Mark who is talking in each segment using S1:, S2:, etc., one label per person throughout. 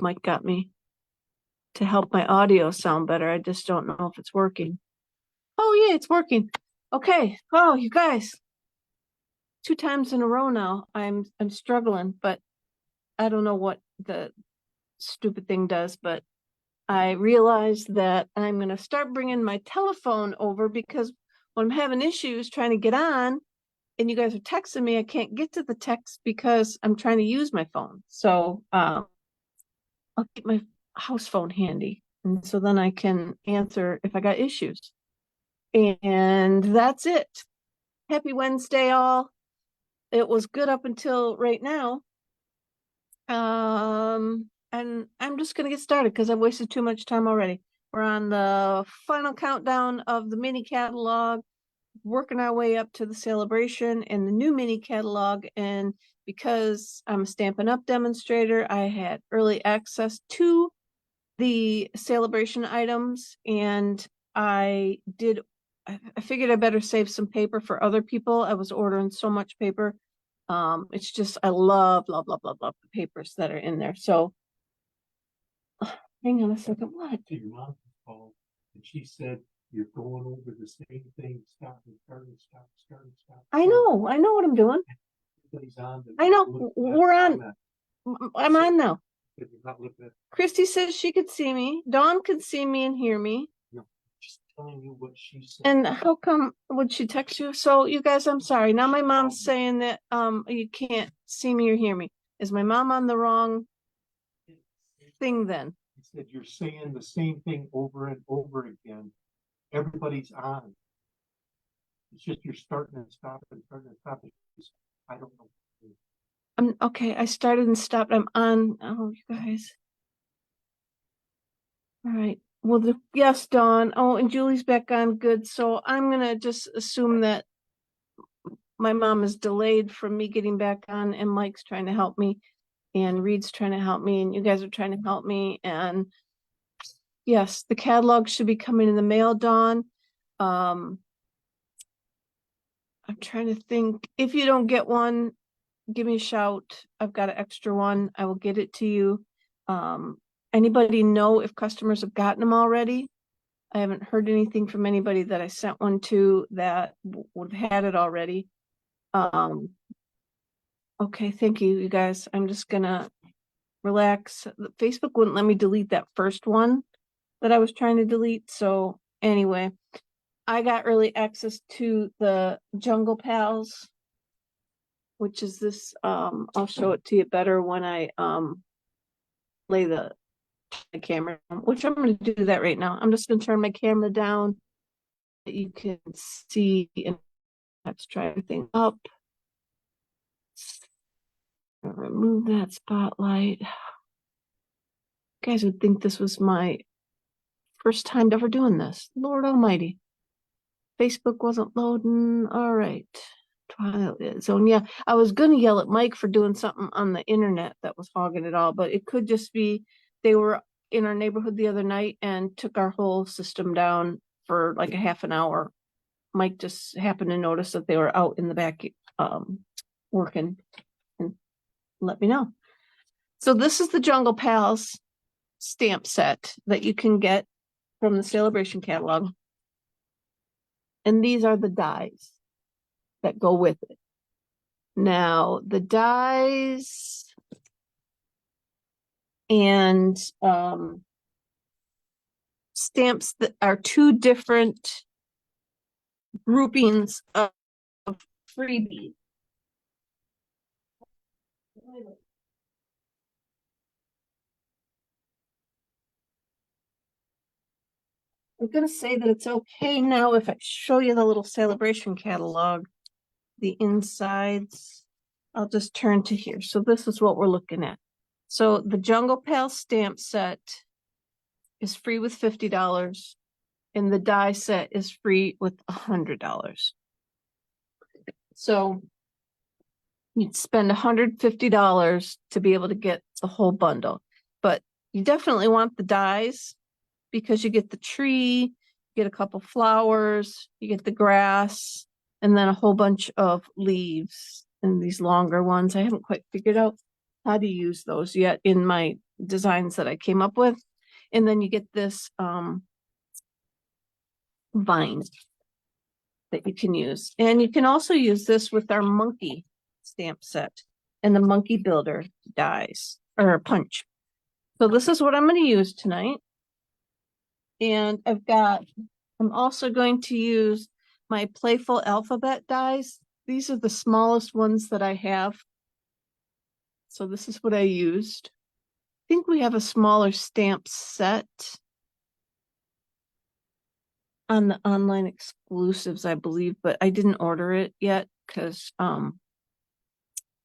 S1: Mike got me to help my audio sound better. I just don't know if it's working. Oh yeah, it's working. Okay. Oh, you guys. 2 times in a row now. I'm struggling, but I don't know what the stupid thing does, but I realized that I'm going to start bringing my telephone over because when I'm having issues trying to get on and you guys are texting me, I can't get to the text because I'm trying to use my phone. So I'll keep my house phone handy. And so then I can answer if I got issues. And that's it. Happy Wednesday, all. It was good up until right now. And I'm just gonna get started because I've wasted too much time already. We're on the final countdown of the mini catalog, working our way up to the Sale A Bration and the new mini catalog. And because I'm a Stampin' Up! Demonstrator, I had early access to the Sale A Bration items, and I figured I better save some paper for other people. I was ordering so much paper. It's just, I love the papers that are in there. So hang on a second. What?
S2: Your mom called and she said you're going over the same thing, stop and start and stop, start and stop.
S1: I know what I'm doing.
S2: Everybody's on.
S1: I know we're on. I'm on now.
S2: You're not looking at.
S1: Christy says she could see me. Dawn could see me and hear me.
S2: No, just telling you what she said.
S1: And how come would she text you? So you guys, I'm sorry. Now my mom's saying that you can't see me or hear me. Is my mom on the wrong thing then?
S2: He said you're saying the same thing over and over again. Everybody's on. It's just you're starting and stopping and starting and stopping. I don't know.
S1: I'm okay. I started and stopped. I'm on. Oh, you guys. All right. Well, yes, Dawn. Oh, and Julie's back on. Good. So I'm gonna just assume that my mom is delayed from me getting back on, and Mike's trying to help me, and Reed's trying to help me, and you guys are trying to help me. And yes, the catalog should be coming in the mail, Dawn. I'm trying to think. If you don't get one, give me a shout. I've got an extra one. I will get it to you. Anybody know if customers have gotten them already? I haven't heard anything from anybody that I sent one to that would have had it already. Okay, thank you, you guys. I'm just gonna relax. Facebook wouldn't let me delete that first one that I was trying to delete. So anyway, I got early access to the Jungle Pals, which is this. I'll show it to you better when I lay the camera, which I'm going to do that right now. I'm just going to turn my camera down so you can see, and let's try everything up. Remove that spotlight. You guys would think this was my first time ever doing this. Lord Almighty. Facebook wasn't loading. All right. Twilight Zone. Yeah, I was gonna yell at Mike for doing something on the internet that was hogging it all, but it could just be they were in our neighborhood the other night and took our whole system down for like a half an hour. Mike just happened to notice that they were out in the back working and let me know. So this is the Jungle Pals stamp set that you can get from the Sale A Bration catalog. And these are the dies that go with it. Now, the dies and stamps that are 2 different groupings of freebies. I'm going to say that it's okay now if I show you the little Sale A Bration catalog, the insides. I'll just turn to here. So this is what we're looking at. So the Jungle Pal stamp set is free with $50, and the die set is free with $100. So you'd spend $150 to be able to get the whole bundle, but you definitely want the dies because you get the tree, you get a couple flowers, you get the grass, and then a whole bunch of leaves and these longer ones. I haven't quite figured out how to use those yet in my designs that I came up with. And then you get this vine that you can use. And you can also use this with our monkey stamp set and the monkey builder dies or punch. So this is what I'm going to use tonight. And I'm also going to use my playful alphabet dies. These are the smallest ones that I have. So this is what I used. I think we have a smaller stamp set on the online exclusives, I believe, but I didn't order it yet because I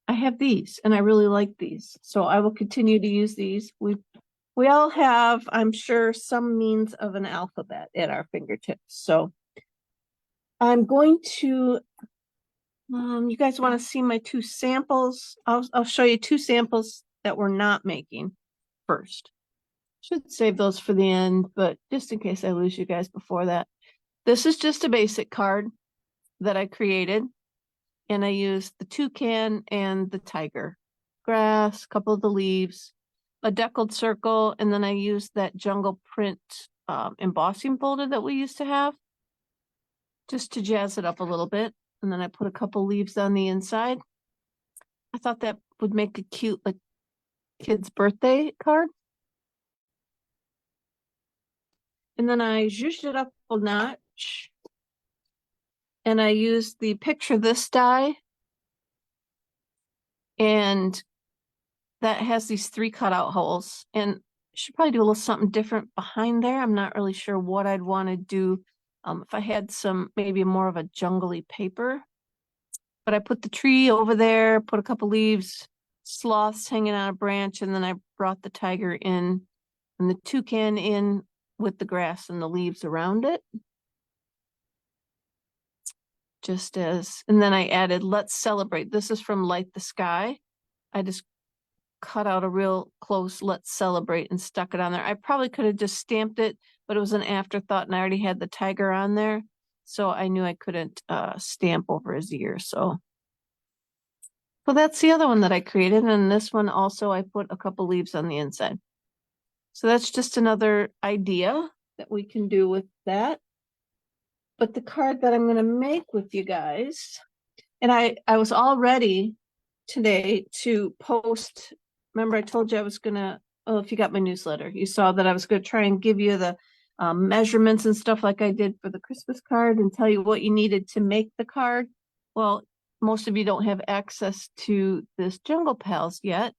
S1: have these and I really like these. So I will continue to use these. We all have, I'm sure, some means of an alphabet at our fingertips. So I'm going to, you guys want to see my two samples? I'll show you two samples that we're not making first. Should save those for the end, but just in case I lose you guys before that. This is just a basic card that I created, and I used the toucan and the tiger, grass, a couple of the leaves, a deckled circle, and then I used that jungle print embossing folder that we used to have just to jazz it up a little bit. And then I put a couple leaves on the inside. I thought that would make a cute like kid's birthday card. And then I zhuzhed it up a notch. And I used the Picture This die. And that has these 3 cutout holes. And I should probably do a little something different behind there. I'm not really sure what I'd want to do. If I had some, maybe more of a jungly paper. But I put the tree over there, put a couple leaves, sloths hanging on a branch, and then I brought the tiger in and the toucan in with the grass and the leaves around it. Just as, and then I added, let's celebrate. This is from Light the Sky. I just cut out a real close, let's celebrate, and stuck it on there. I probably could have just stamped it, but it was an afterthought and I already had the tiger on there. So I knew I couldn't stamp over his ear. So that's the other one that I created. And this one also, I put a couple leaves on the inside. So that's just another idea that we can do with that. But the card that I'm going to make with you guys, and I was all ready today to post. Remember, I told you I was going to, oh, if you got my newsletter, you saw that I was going to try and give you the measurements and stuff like I did for the Christmas card and tell you what you needed to make the card. Well, most of you don't have access to this Jungle Pals yet,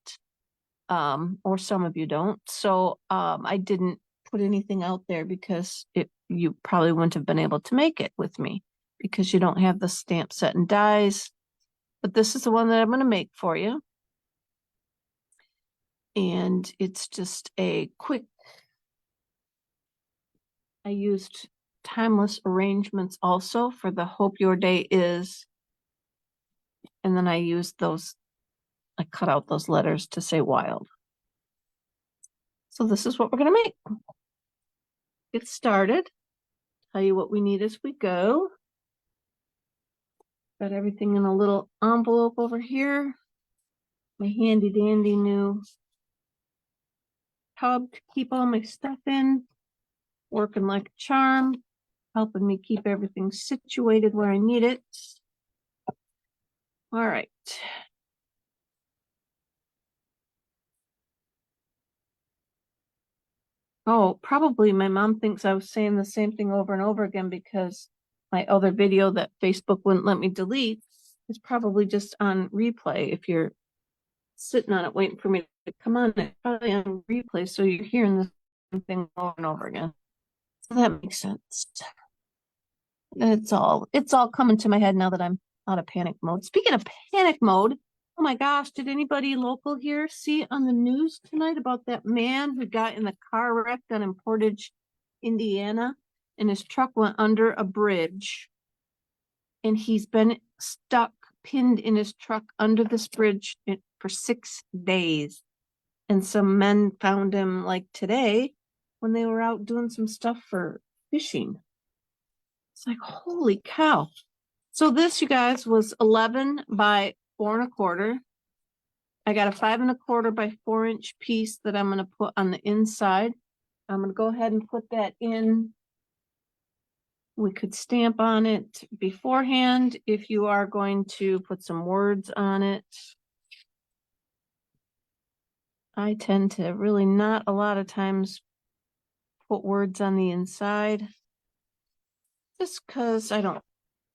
S1: or some of you don't. So I didn't put anything out there because you probably wouldn't have been able to make it with me because you don't have the stamp set and dies. But this is the one that I'm going to make for you. And it's just a quick, I used timeless arrangements also for the Hope Your Day Is. And then I used those, I cut out those letters to say wild. So this is what we're going to make. Get started. Tell you what we need as we go. Got everything in a little envelope over here. My handy dandy new tub to keep all my stuff in. Working like a charm. Helping me keep everything situated where I need it. All right. Oh, probably my mom thinks I was saying the same thing over and over again because my other video that Facebook wouldn't let me delete is probably just on replay. If you're sitting on it waiting for me to come on, it's probably on replay, so you're hearing the same thing over and over again. So that makes sense. It's all coming to my head now that I'm out of panic mode. Speaking of panic mode, oh my gosh, did anybody local here see on the news tonight about that man who got in the car wreck down in Portage, Indiana, and his truck went under a bridge, and he's been stuck, pinned in his truck under this bridge for 6 days. And some men found him like today when they were out doing some stuff for fishing. It's like, holy cow. So this, you guys, was 11 by 4 1/4. I got a 5 1/4 by 4-inch piece that I'm gonna put on the inside. I'm gonna go ahead and put that in. We could stamp on it beforehand if you are going to put some words on it. I tend to really not a lot of times put words on the inside. Just because I don't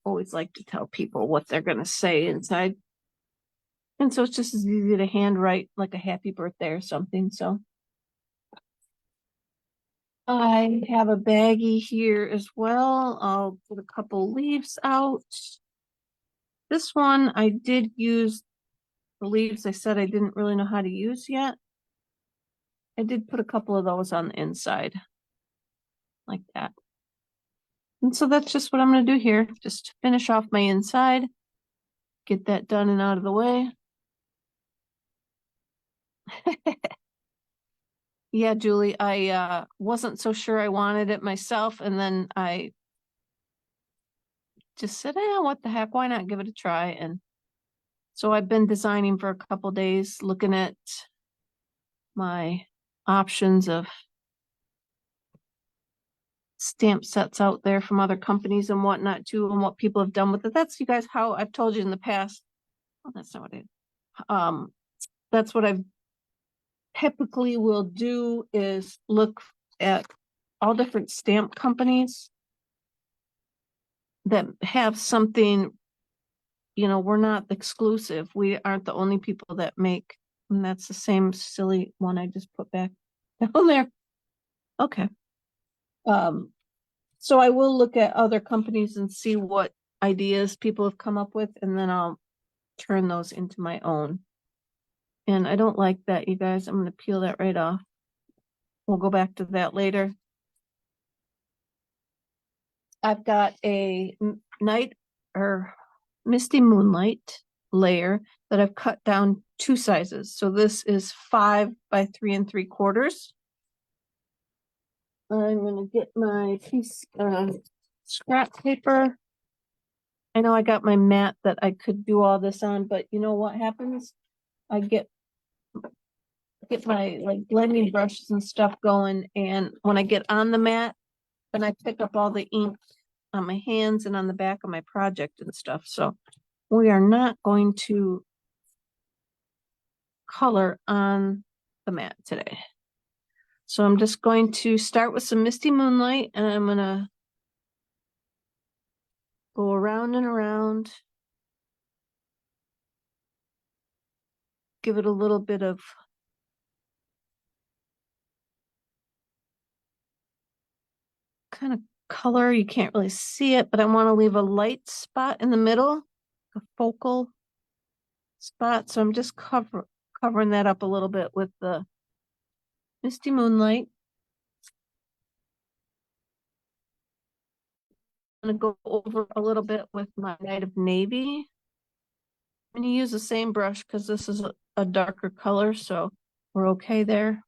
S1: always like to tell people what they're gonna say inside. And so it's just as easy to handwrite like a happy birthday or something, so. I have a baggie here as well. I'll put a couple leaves out. This one, I did use the leaves I said I didn't really know how to use yet. I did put a couple of those on the inside. Like that. And so that's just what I'm gonna do here. Just finish off my inside. Get that done and out of the way. Yeah, Julie, I wasn't so sure I wanted it myself, and then I just said, what the heck, why not give it a try? And so I've been designing for a couple days, looking at my options of stamp sets out there from other companies and whatnot too, and what people have done with it. That's, you guys, how I've told you in the past. Oh, that's not what it. That's what I've typically will do is look at all different stamp companies that have something, we're not exclusive. We aren't the only people that make, and that's the same silly one I just put back down there. Okay. So I will look at other companies and see what ideas people have come up with, and then I'll turn those into my own. And I don't like that, you guys. I'm going to peel that right off. We'll go back to that later. I've got a night or misty moonlight layer that I've cut down 2 sizes. So this is 5 by 3 3/4. I'm gonna get my piece scrap paper. I know I got my mat that I could do all this on, but you know what happens? I get my like blending brushes and stuff going, and when I get on the mat, then I pick up all the ink on my hands and on the back of my project and stuff. So we are not going to color on the mat today. So I'm just going to start with some misty moonlight, and I'm gonna go around and around. Give it a little bit of kind of color. You can't really see it, but I want to leave a light spot in the middle, a focal spot. So I'm just covering that up a little bit with the misty moonlight. I'm going to go over a little bit with my Night of Navy. I'm going to use the same brush because this is a darker color, so we're okay there. And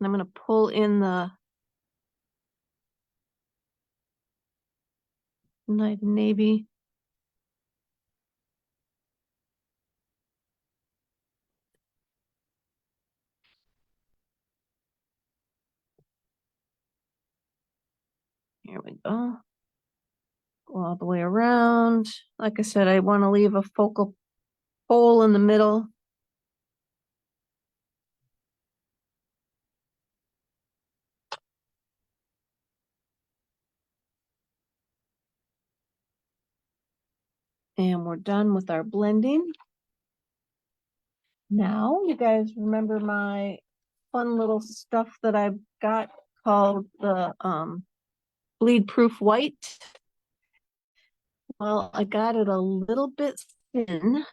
S1: I'm going to pull in the Night of Navy. Here we go. Go all the way around. Like I said, I want to leave a focal hole in the middle. And we're done with our blending. Now, you guys remember my fun little stuff that I've got called the bleed proof white? Well, I got it a little bit thin,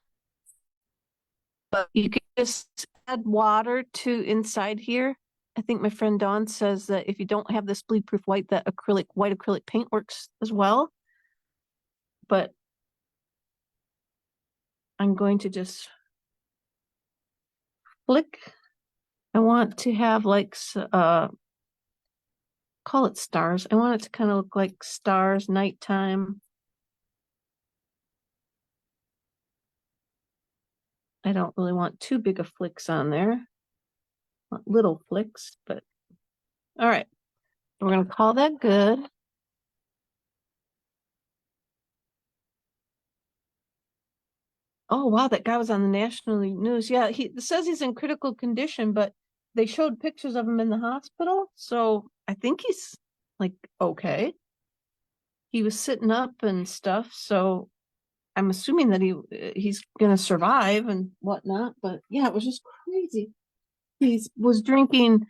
S1: but you can just add water to inside here. I think my friend Dawn says that if you don't have this bleed proof white, that white acrylic paint works as well. But I'm going to just flick. I want to have like call it stars. I want it to kind of look like stars, nighttime. I don't really want too big of flicks on there. Want little flicks, but all right. We're gonna call that good. Oh wow, that guy was on the national news. Yeah, it says he's in critical condition, but they showed pictures of him in the hospital, so I think he's like okay. He was sitting up and stuff, so I'm assuming that he's gonna survive and whatnot. But yeah, it was just crazy. He was drinking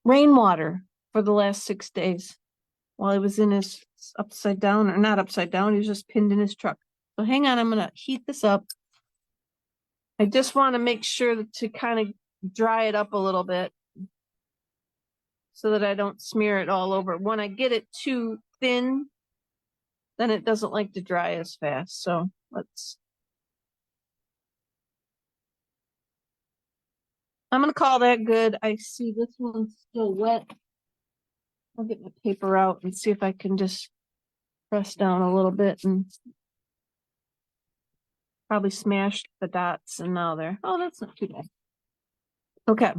S1: rainwater for the last 6 days while he was in his upside down, or not upside down, he was just pinned in his truck. So hang on, I'm gonna heat this up. I just want to make sure to kind of dry it up a little bit so that I don't smear it all over. When I get it too thin, then it doesn't like to dry as fast. So I'm gonna call that good. I see this one's still wet. I'll get my paper out and see if I can just press down a little bit and probably smash the dots, and now there. Oh, that's not too bad. Okay.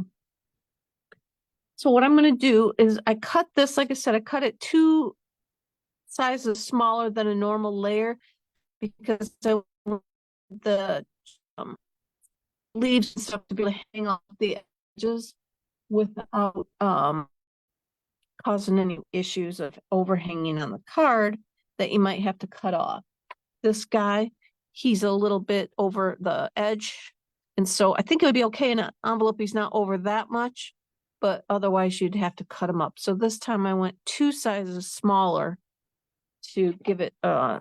S1: So what I'm going to do is I cut this, like I said, I cut it 2 sizes smaller than a normal layer because I want the leaves and stuff to be able to hang off the edges without causing any issues of overhanging on the card that you might have to cut off. This guy, he's a little bit over the edge. And so I think it would be okay in an envelope. He's not over that much, but otherwise you'd have to cut him up. So this time I went 2 sizes smaller to give it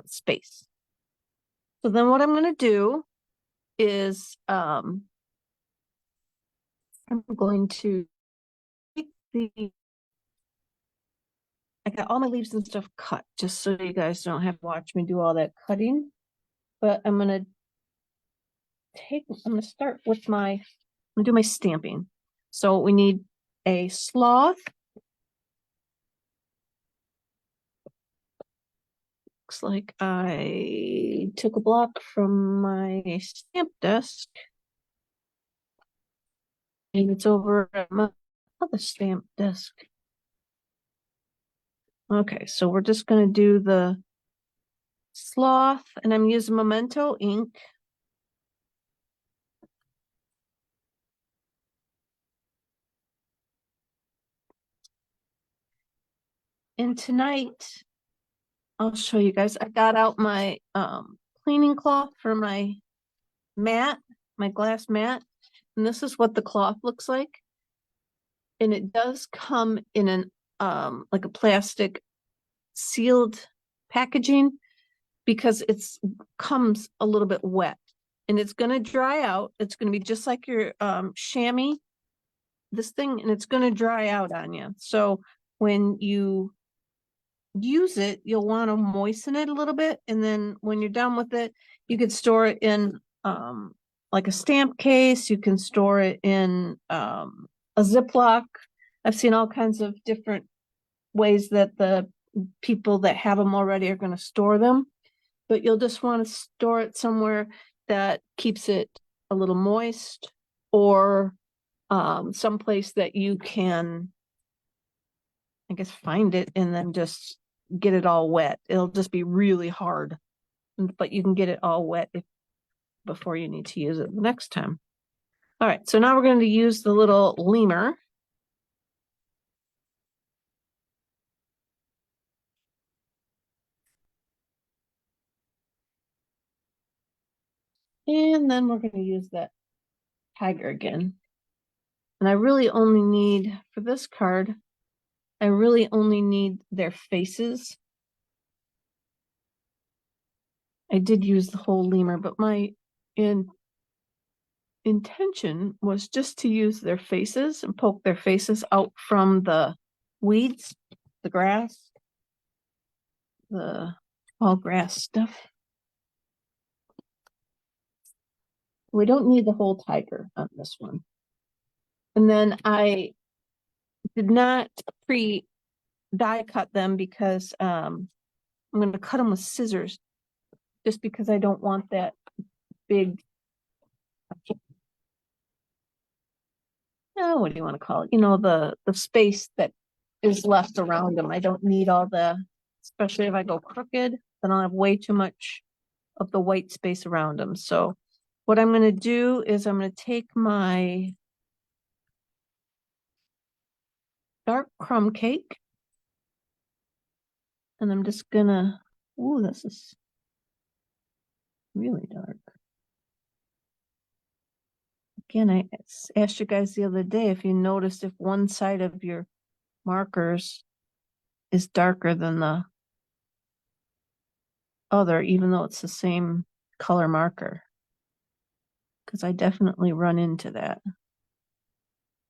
S1: space. So then what I'm going to do is I'm going to take I got all my leaves and stuff cut just so you guys don't have to watch me do all that cutting. But I'm going to start with I'm going to do my stamping. So we need a sloth. Looks like I took a block from my stamp desk. And it's over at my other stamp desk. Okay, so we're just going to do the sloth, and I'm using Memento ink. And tonight, I'll show you guys, I got out my cleaning cloth for my mat, my glass mat, and this is what the cloth looks like. And it does come in an like a plastic sealed packaging because it's comes a little bit wet, and it's going to dry out. It's going to be just like your chamois, this thing, and it's going to dry out on you. So when you use it, you'll want to moisten it a little bit, and then when you're done with it, you could store it in like a stamp case. You can store it in a Ziploc. I've seen all kinds of different ways that the people that have them already are going to store them, but you'll just want to store it somewhere that keeps it a little moist, or someplace that you can, I guess, find it and then just get it all wet. It'll just be really hard, but you can get it all wet before you need to use it the next time. All right, so now we're going to use the little lemur. And then we're going to use that tiger again. And I really only need, for this card, I really only need their faces. I did use the whole lemur, but my intention was just to use their faces and poke their faces out from the weeds, the grass, the all grass stuff. We don't need the whole tiger on this one. And then I did not die cut them because I'm going to cut them with scissors, just because I don't want that big what do you want to call it? You know, the space that is left around them. I don't need all especially if I go crooked, then I'll have way too much of the white space around them. So what I'm going to do is I'm going to take my dark crumb cake and I'm just gonna, ooh, this is really dark. Again, I asked you guys the other day if you noticed if one side of your markers is darker than the other, even though it's the same color marker. Because I definitely run into that.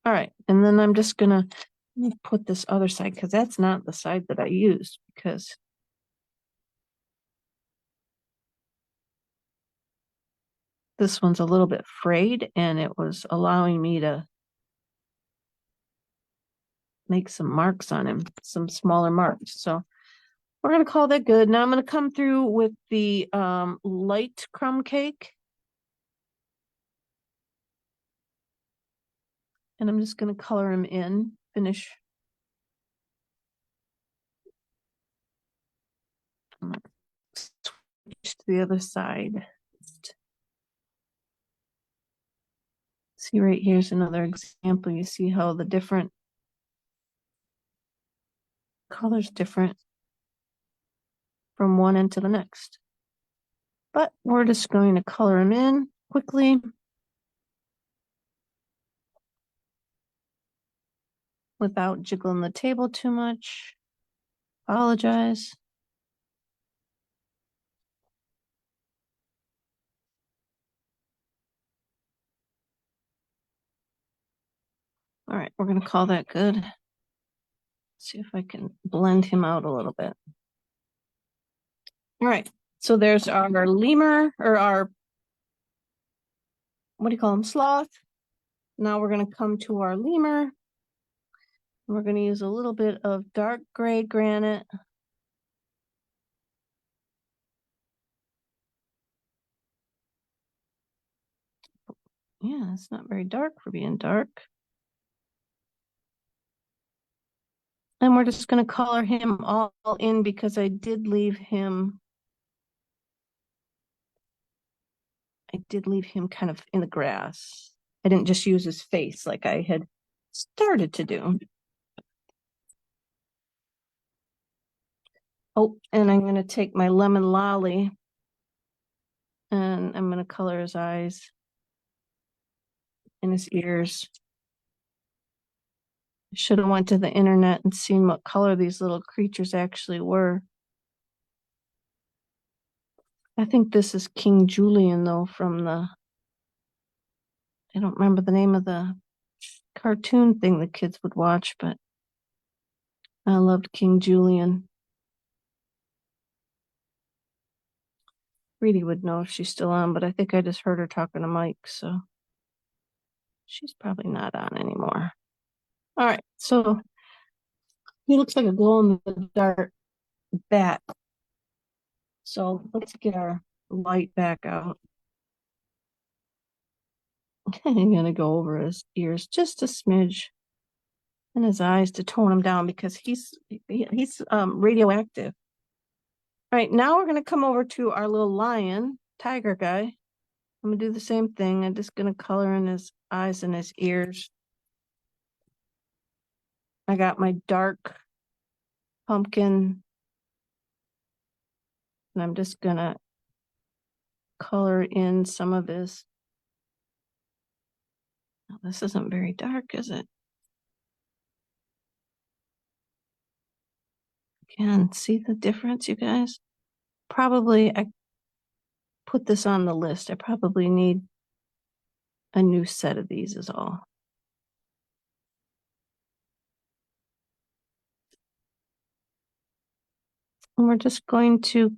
S1: All right, and then I'm just gonna let me put this other side because that's not the side that I used because this one's a little bit frayed and it was allowing me to make some marks on him, some smaller marks. So we're going to call that good. Now I'm going to come through with the light crumb cake. And I'm just going to color him in, finish. Switch to the other side. See right here's another example. You see how the different colors different from one end to the next. But we're just going to color him in quickly. Without jiggling the table too much. Apologize. All right, we're going to call that good. See if I can blend him out a little bit. All right, so there's our lemur or our, what do you call him, sloth. Now we're going to come to our lemur. We're going to use a little bit of dark gray granite. Yeah, it's not very dark for being dark. And we're just going to color him all in because I did leave him kind of in the grass. I didn't just use his face like I had started to do. Oh, and I'm going to take my lemon lolly and I'm going to color his eyes and his ears. I should have went to the internet and seen what color these little creatures actually were. I think this is King Julian though from I don't remember the name of the cartoon thing the kids would watch, but I loved King Julian. Reedy would know if she's still on, but I think I just heard her talking to Mike, so she's probably not on anymore. All right, so he looks like a glow-in-the-dark bat. So let's get our light back out. I'm gonna go over his ears just a smidge and his eyes to tone him down because he's radioactive. All right, now we're gonna come over to our little lion, tiger guy. I'm gonna do the same thing. I'm just gonna color in his eyes and his ears. I got my dark pumpkin and I'm just gonna color in some of his. Oh, this isn't very dark, is it? Can see the difference, you guys? Probably I put this on the list. I probably need a new set of these is all. And we're just going to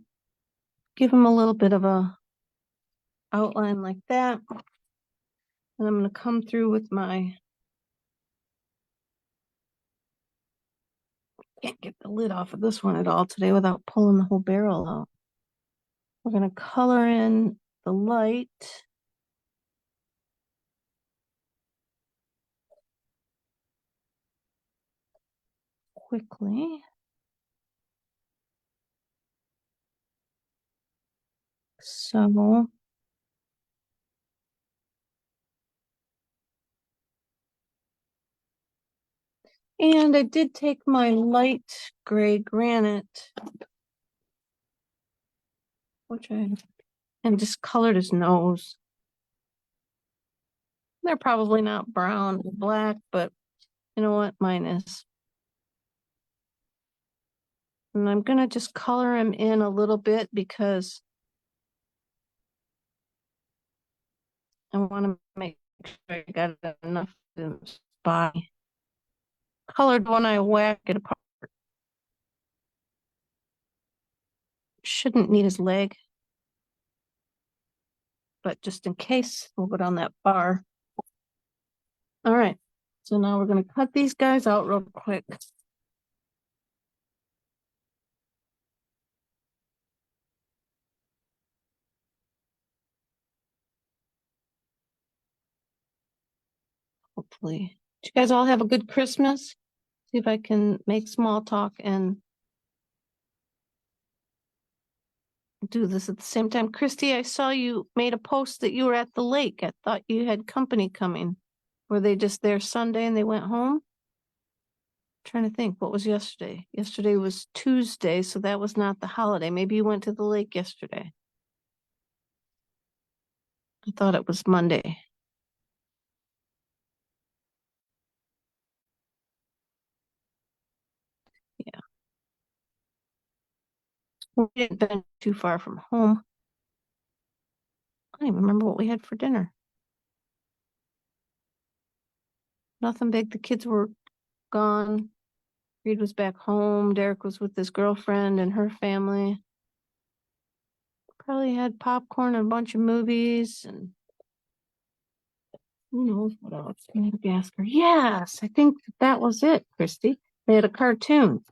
S1: give him a little bit of a outline like that. And I'm going to come through with my, can't get the lid off of this one at all today without pulling the whole barrel out. We're going to color in the light. quickly. So. And I did take my light gray granite, and just colored his nose. They're probably not brown or black, but you know what? Mine is. And I'm gonna just color him in a little bit because I want to make sure I got enough in his body. Colored when I whack it apart. Shouldn't need his leg. But just in case, we'll go down that bar. All right. So now we're gonna cut these guys out real quick. Hopefully. Did you guys all have a good Christmas? See if I can make small talk and do this at the same time. Christy, I saw you made a post that you were at the lake. I thought you had company coming. Were they just there Sunday and they went home? Trying to think, what was yesterday? Yesterday was Tuesday, so that was not the holiday. Maybe you went to the lake yesterday. I thought it was Monday. Yeah. We didn't been too far from home. I don't even remember what we had for dinner. Nothing big. The kids were gone. Reed was back home. Derek was with his girlfriend and her family. Probably had popcorn and a bunch of movies and who knows what else. Madagascar. Yes, I think that was it, Christy. They had a cartoon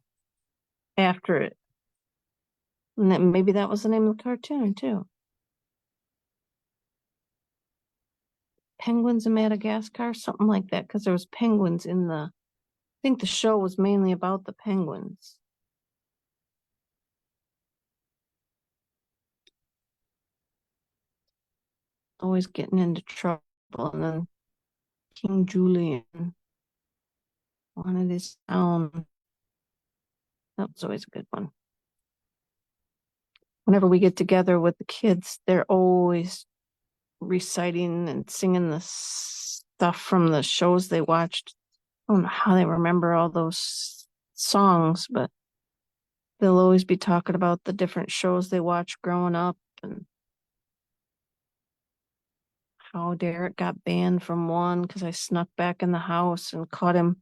S1: after it. And that maybe that was the name of the cartoon too. Penguins in Madagascar, something like that, because there was penguins in I think the show was mainly about the penguins. Always getting into trouble, and then King Julian wanted his own. That was always a good one. Whenever we get together with the kids, they're always reciting and singing the stuff from the shows they watched. I don't know how they remember all those songs, but they'll always be talking about the different shows they watched growing up and how Derek got banned from one because I snuck back in the house and caught him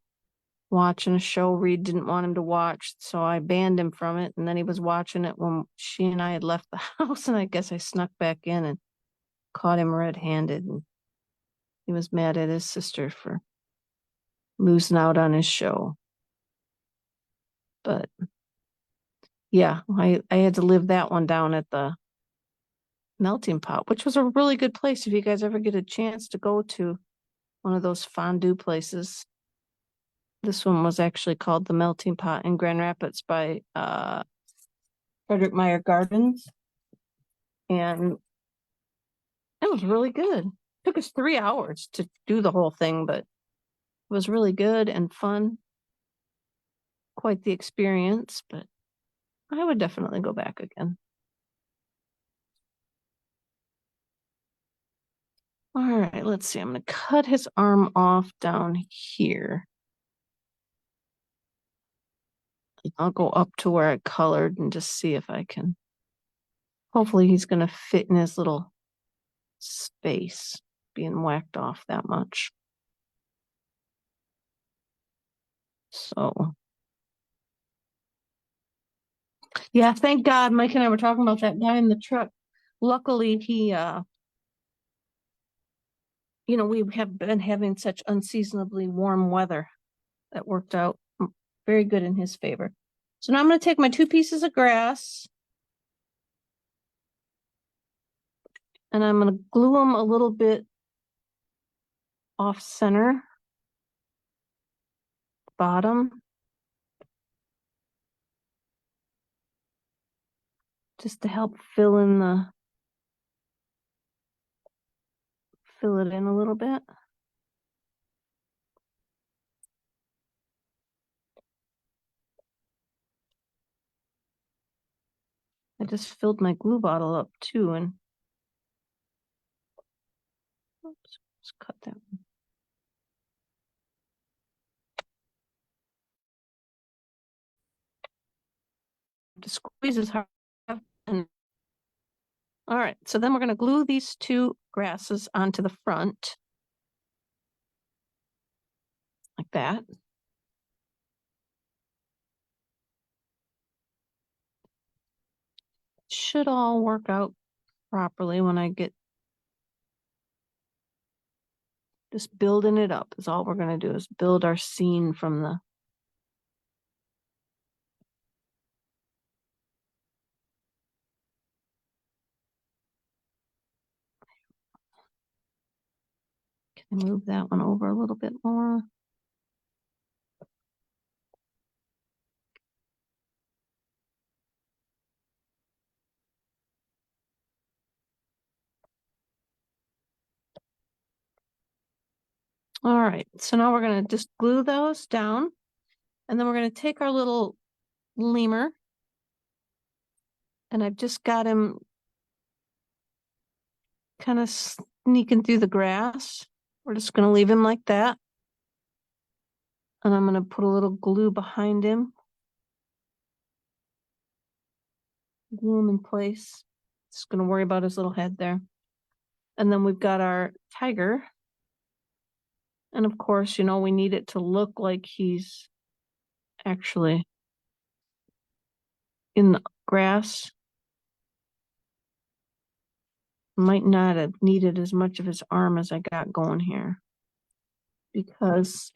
S1: watching a show Reed didn't want him to watch. So I banned him from it. And then he was watching it when she and I had left the house. And I guess I snuck back in and caught him red-handed. And he was mad at his sister for losing out on his show. But yeah, I had to live that one down at the Melting Pot, which was a really good place if you guys ever get a chance to go to one of those fondue places. This one was actually called the Melting Pot in Grand Rapids by Frederick Meyer Gardens. And it was really good. It took us 3 hours to do the whole thing, but it was really good and fun. Quite the experience, but I would definitely go back again. All right, let's see. I'm going to cut his arm off down here. I'll go up to where I colored and just see if I can. Hopefully he's going to fit in his little space being whacked off that much. So. Yeah, thank God. Mike and I were talking about that guy in the truck. Luckily, he, we have been having such unseasonably warm weather that worked out very good in his favor. So now I'm going to take my 2 pieces of grass and I'm going to glue them a little bit off center, bottom, just to help fill it in a little bit. I just filled my glue bottle up too, and oops, let's cut that one. To squeeze as hard. And all right, so then we're going to glue these two grasses onto the front like that. Should all work out properly when I get just building it up is all we're going to do, is build our scene from the can I move that one over a little bit more. All right, so now we're going to just glue those down, and then we're going to take our little lemur, and I've just got him kind of sneaking through the grass. We're just going to leave him like that. And I'm going to put a little glue behind him. Glue him in place. Just going to worry about his little head there. And then we've got our tiger. And of course, you know, we need it to look like he's actually in the grass. Might not have needed as much of his arm as I got going here, because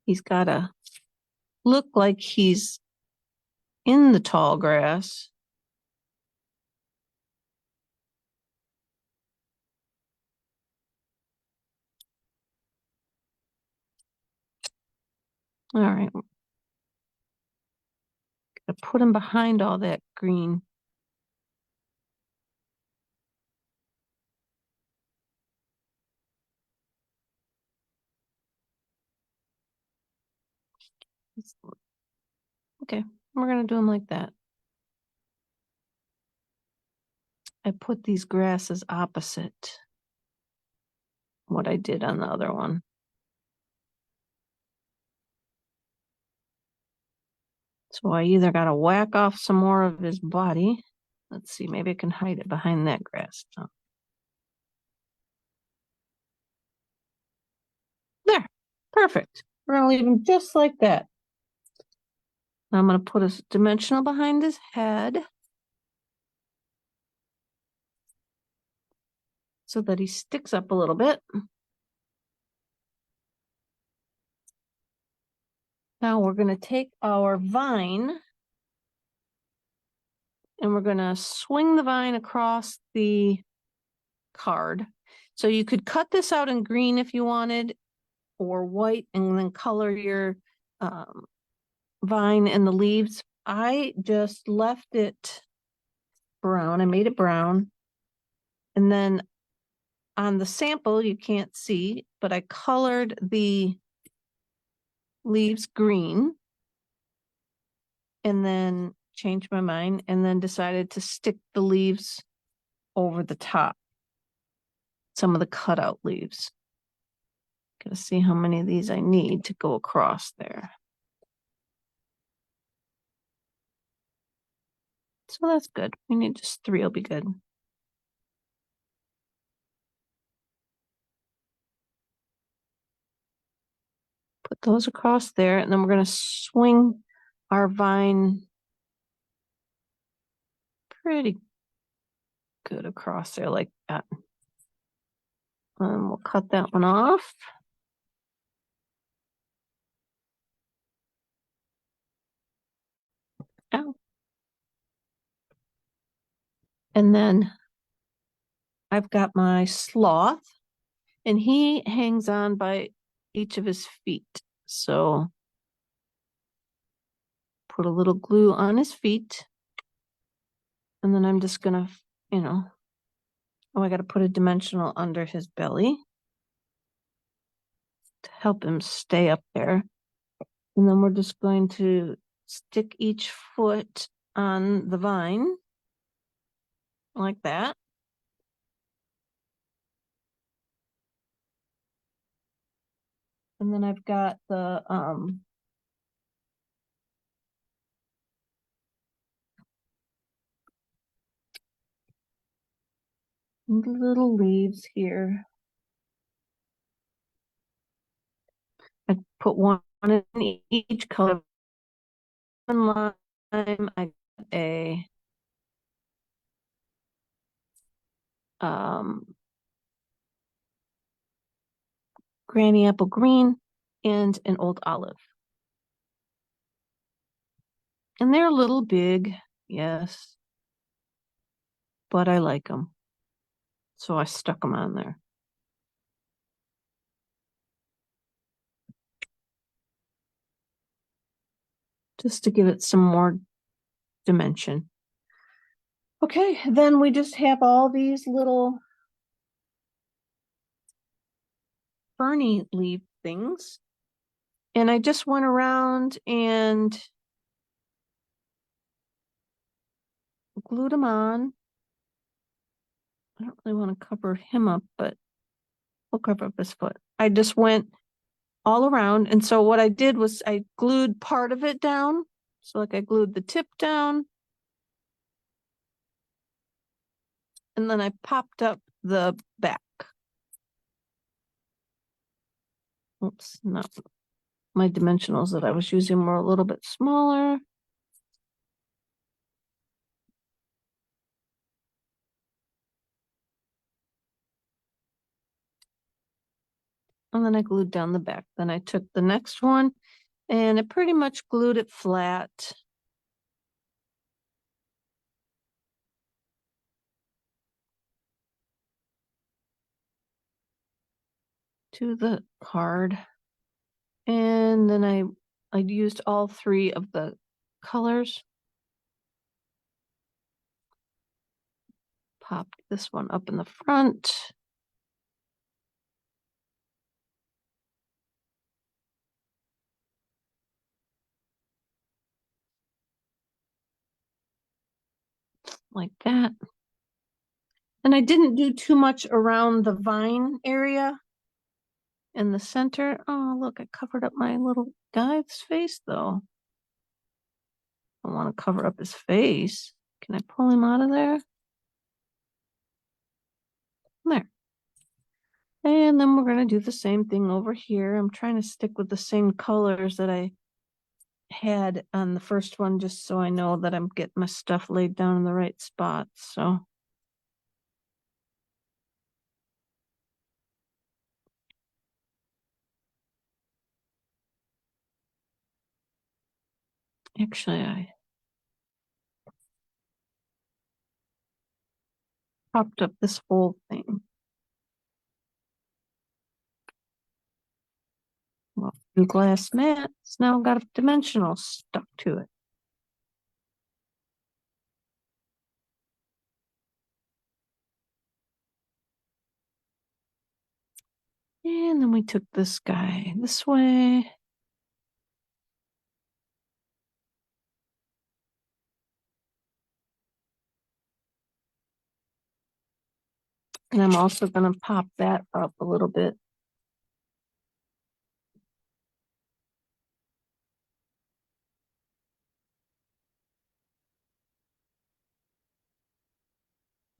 S1: he's got to look like he's in the tall grass. All right. Gotta put him behind all that green. Okay, we're gonna do them like that. I put these grasses opposite what I did on the other one. So I either gotta whack off some more of his body. Let's see, maybe I can hide it behind that grass. Oh. There, perfect. We're gonna leave him just like that. Now I'm gonna put a dimensional behind his head so that he sticks up a little bit. Now we're gonna take our vine and we're gonna swing the vine across the card. So you could cut this out in green if you wanted, or white, and then color your vine and the leaves. I just left it brown. I made it brown. And then on the sample, you can't see, but I colored the leaves green and then changed my mind and then decided to stick the leaves over the top. Some of the cutout leaves. Gotta see how many of these I need to go across there. So that's good. We need just 3 will be good. Put those across there, and then we're going to swing our vine pretty good across there like that. And we'll cut that one off. Ow. And then I've got my sloth, and he hangs on by each of his feet. So put a little glue on his feet. And then I'm just gonna, oh, I gotta put a dimensional under his belly to help him stay up there. And then we're just going to stick each foot on the vine like that. And then I've got the little leaves here. I put one in each color. One lime, I got a granny apple green and an old olive. And they're a little big, yes, but I like them. So I stuck them on there. Just to give it some more dimension. Okay, then we just have all these little ferny leaf things. And I just went around and glued them on. I don't really want to cover him up, but we'll cover up his foot. I just went all around. And so what I did was I glued part of it down. So like I glued the tip down. And then I popped up the back. Oops, not my dimensionals that I was using were a little bit smaller. And then I glued down the back. Then I took the next one and I pretty much glued it flat. To the card. And then I used all three of the colors. Popped this one up in the front. Like that. And I didn't do too much around the vine area in the center. Oh, look, I covered up my little guy's face though. I want to cover up his face. Can I pull him out of there? There. And then we're going to do the same thing over here. I'm trying to stick with the same colors that I had on the first one, just so I know that I'm getting my stuff laid down in the right spots. So actually, I popped up this whole thing. Well, blue glass mat. It's now got a dimensional stuck to it. And then we took this guy this way. And I'm also going to pop that up a little bit.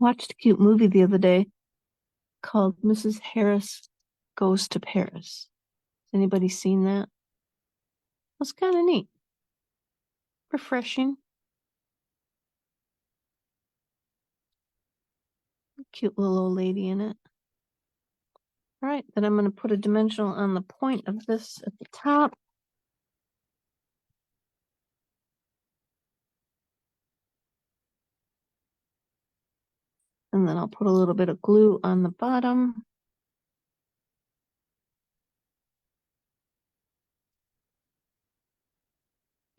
S1: Watched a cute movie the other day called Mrs. Harris Goes to Paris. Has anybody seen that? It was kind of neat. Refreshing. Cute little old lady in it. All right, then I'm going to put a dimensional on the point of this at the top. And then I'll put a little bit of glue on the bottom.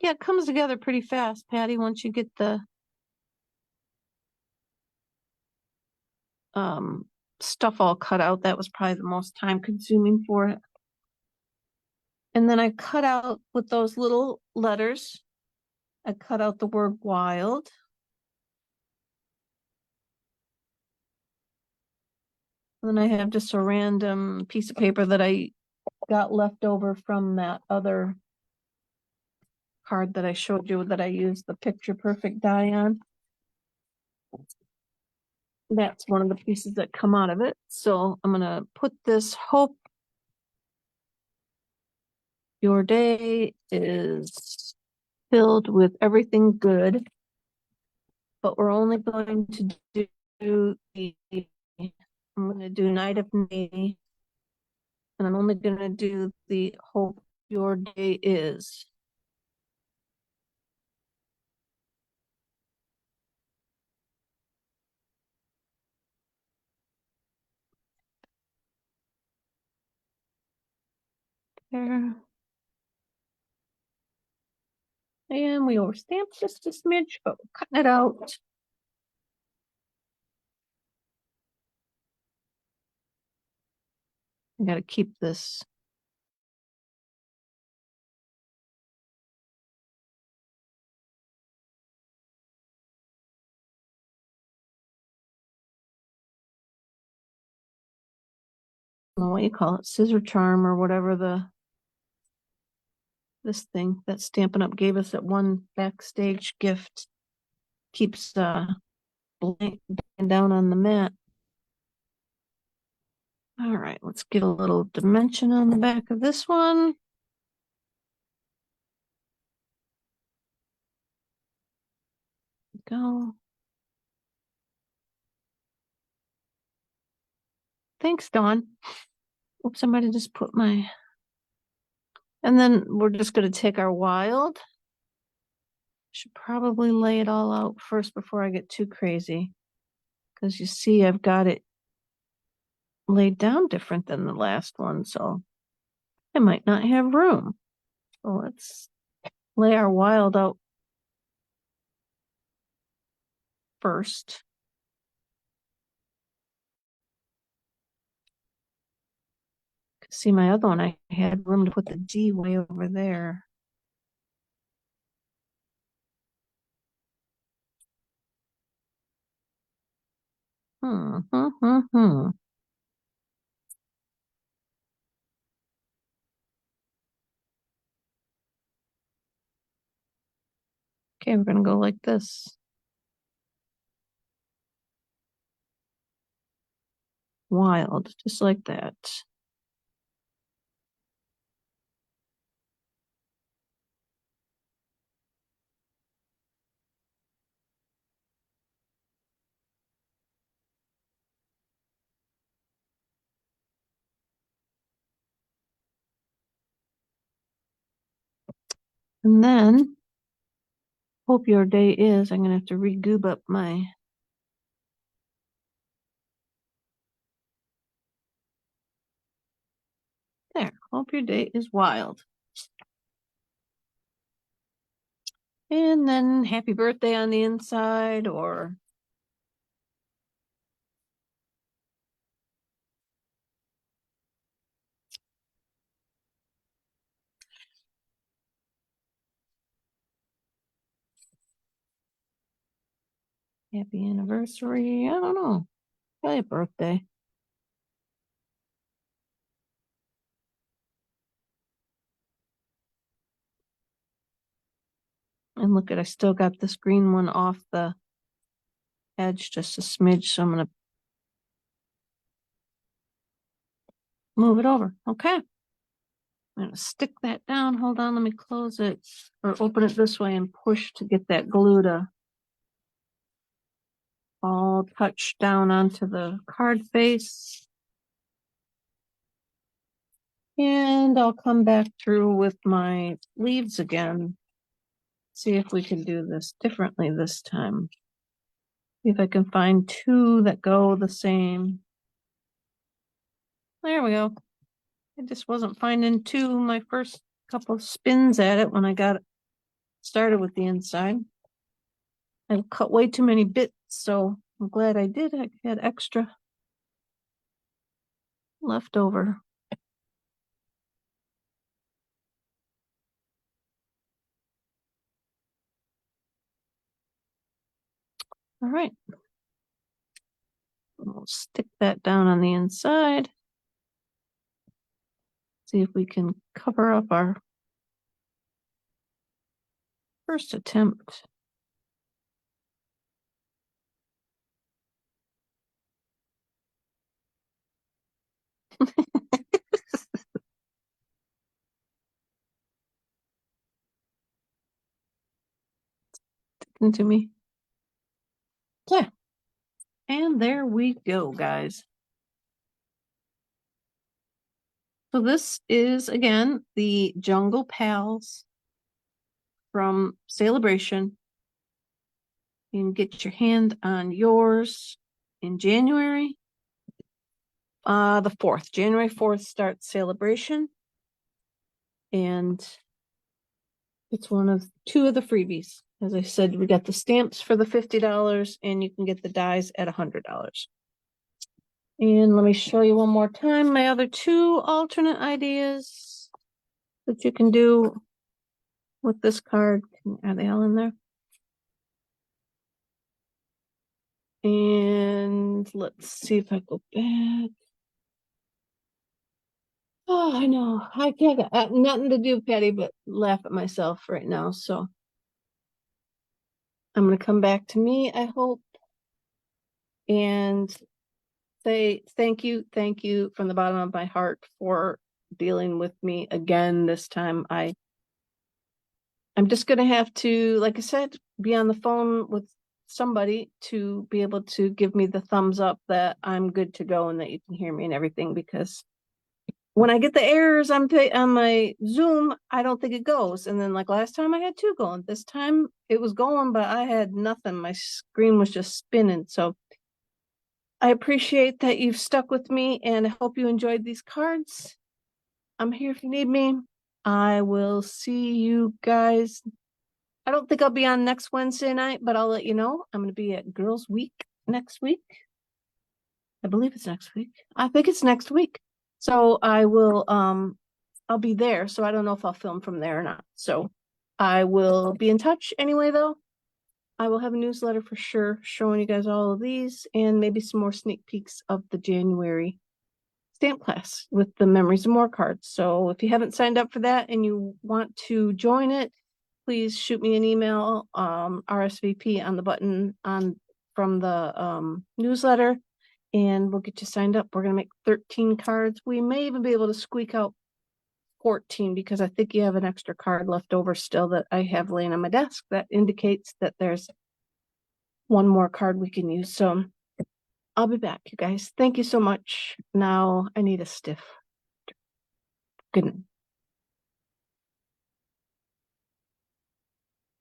S1: Yeah, it comes together pretty fast, Patty, once you get the stuff all cut out. That was probably the most time consuming for it. And then I cut out with those little letters, I cut out the word wild. And then I have just a random piece of paper that I got left over from that other card that I showed you that I used the picture perfect die on. That's one of the pieces that come out of it. So I'm gonna put this hope your day is filled with everything good, but we're only going to do the, I'm gonna do night of me, and I'm only gonna do the hope your day is. There. And we overstamped just a smidge, but we're cutting it out. I gotta keep this. I don't know what you call it, scissor charm or whatever this thing that Stampin' Up gave us at one backstage gift keeps blank down on the mat. All right, let's get a little dimension on the back of this one. Go. Thanks, Dawn. Oops, I might have just put my, and then we're just gonna take our wild. Should probably lay it all out first before I get too crazy. Because you see, I've got it laid down different than the last one, so I might not have room. So let's lay our wild out first. See, my other one, I had room to put the G way over there. Okay, we're gonna go like this. Wild, just like that. And then, hope your day is, I'm gonna have to re-goob up my there. Hope your day is wild. And then happy birthday on the inside, or happy anniversary. I don't know. Probably a birthday. And look at, I still got this green one off the edge just a smidge, so I'm gonna move it over. Okay. I'm gonna stick that down. Hold on, let me close it or open it this way and push to get that glue to all touch down onto the card face. And I'll come back through with my leaves again. See if we can do this differently this time. See if I can find two that go the same. There we go. I just wasn't finding two my first couple spins at it when I got started with the inside. I cut way too many bits, so I'm glad I did. I had extra left over. All right. We'll stick that down on the inside. See if we can cover up our first attempt. Into me. Yeah. And there we go, guys. So this is, again, the Jungle Pals from Sale A Bration. You can get your hand on yours in January. The 4th, January 4th starts Sale A Bration. And it's one of 2 of the freebies. As I said, we got the stamps for the $50 and you can get the dies at $100. And let me show you one more time my other 2 alternate ideas that you can do with this card. Are they all in there? And let's see if I go back. Oh, I know. I can't get nothing to do, Patty, but laugh at myself right now. So I'm going to come back to me, I hope, and say thank you from the bottom of my heart for dealing with me again this time. I'm just going to have to, like I said, be on the phone with somebody to be able to give me the thumbs up that I'm good to go and that you can hear me and everything, because when I get the errors on my Zoom, I don't think it goes. And then like last time I had 2 going. This time it was going, but I had nothing. My screen was just spinning. So I appreciate that you've stuck with me and I hope you enjoyed these cards. I'm here if you need me. I will see you guys. I don't think I'll be on next Wednesday night, but I'll let you know. I'm going to be at Girls Week next week. I believe it's next week. I think it's next week. So I will, I'll be there. So I don't know if I'll film from there or not. So I will be in touch anyway, though. I will have a newsletter for sure showing you guys all of these and maybe some more sneak peeks of the January stamp class with the Memories of More cards. So if you haven't signed up for that and you want to join it, please shoot me an email, RSVP on the button from the newsletter, and we'll get you signed up. We're going to make 13 cards. We may even be able to squeak out 14 because I think you have an extra card left over still that I have laying on my desk that indicates that there's one more card we can use. So I'll be back, you guys. Thank you so much. Now I need a stiff. Good night.